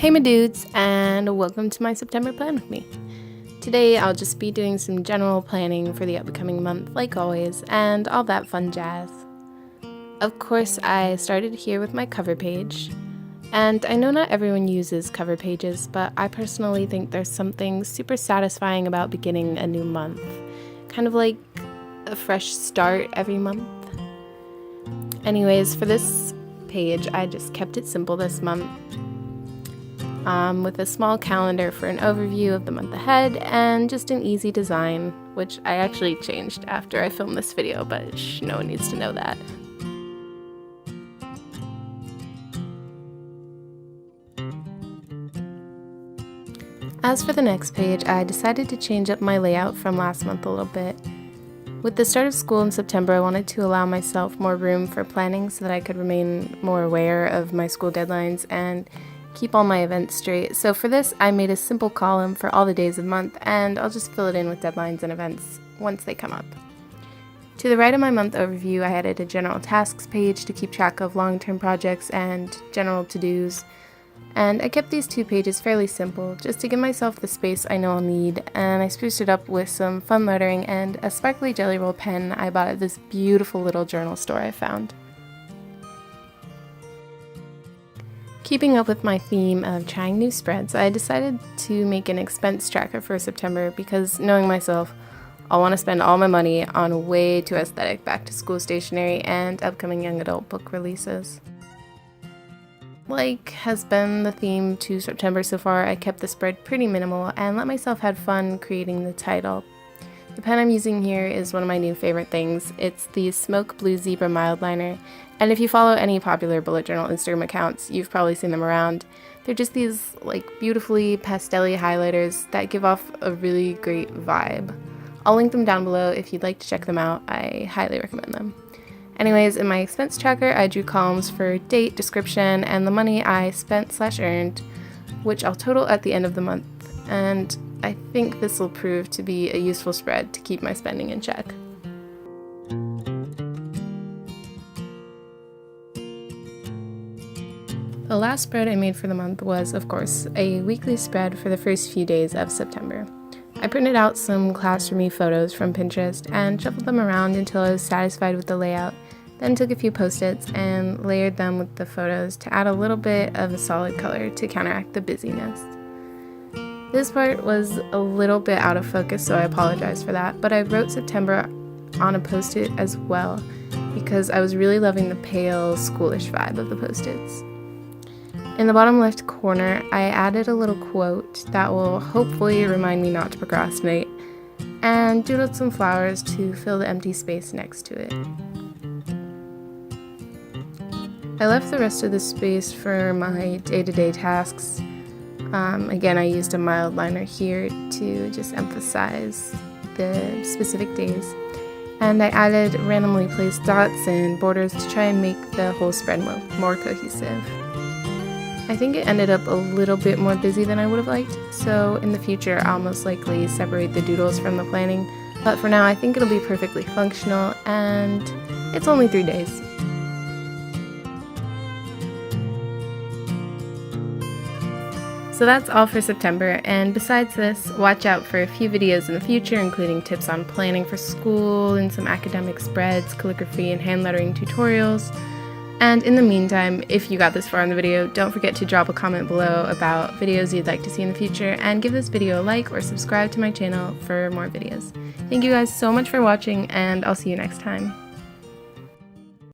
Hey my dudes, and welcome to my September plan with me. Today I'll just be doing some general planning for the upcoming month like always, and all that fun jazz. Of course, I started here with my cover page, and I know not everyone uses cover pages, but I personally think there's something super satisfying about beginning a new month. Kind of like a fresh start every month. Anyways, for this page, I just kept it simple this month. With a small calendar for an overview of the month ahead and just an easy design, which I actually changed after I filmed this video, but no one needs to know that. As for the next page, I decided to change up my layout from last month a little bit. With the start of school in September, I wanted to allow myself more room for planning so that I could remain more aware of my school deadlines and keep all my events straight. So for this, I made a simple column for all the days of the month, and I'll just fill it in with deadlines and events once they come up. To the right of my month overview, I added a general tasks page to keep track of long-term projects and general to-dos. And I kept these two pages fairly simple, just to give myself the space I know I'll need, and I spruced it up with some fun lettering and a sparkly Jelly Roll pen I bought at this beautiful little journal store I found. Keeping up with my theme of trying new spreads, I decided to make an expense tracker for September because, knowing myself, I'll want to spend all my money on way too aesthetic back-to-school stationery and upcoming young adult book releases. Like has been the theme to September so far, I kept the spread pretty minimal and let myself have fun creating the title. The pen I'm using here is one of my new favorite things. It's the Smoke Blue Zebra Mildliner, and if you follow any popular bullet journal Instagram accounts, you've probably seen them around. They're just these beautifully pastel-y highlighters that give off a really great vibe. I'll link them down below if you'd like to check them out. I highly recommend them. Anyways, in my expense tracker, I drew columns for date, description, and the money I spent/earned, which I'll total at the end of the month, and I think this will prove to be a useful spread to keep my spending in check. The last spread I made for the month was, of course, a weekly spread for the first few days of September. I printed out some classroomy photos from Pinterest and shuffled them around until I was satisfied with the layout, then took a few post-its and layered them with the photos to add a little bit of a solid color to counteract the busyness. This part was a little bit out of focus, so I apologize for that, but I wrote September on a post-it as well because I was really loving the pale, schoolish vibe of the post-its. In the bottom left corner, I added a little quote that will hopefully remind me not to procrastinate, and doodled some flowers to fill the empty space next to it. I left the rest of the space for my day-to-day tasks. Again, I used a mild liner here to just emphasize the specific days. And I added randomly placed dots and borders to try and make the whole spread more cohesive. I think it ended up a little bit more busy than I would have liked, so in the future I'll most likely separate the doodles from the planning, but for now I think it'll be perfectly functional, and it's only 3 days. So that's all for September, and besides this, watch out for a few videos in the future, including tips on planning for school and some academic spreads, calligraphy, and hand lettering tutorials. And in the meantime, if you got this far in the video, don't forget to drop a comment below about videos you'd like to see in the future, and give this video a like or subscribe to my channel for more videos. Thank you guys so much for watching, and I'll see you next time.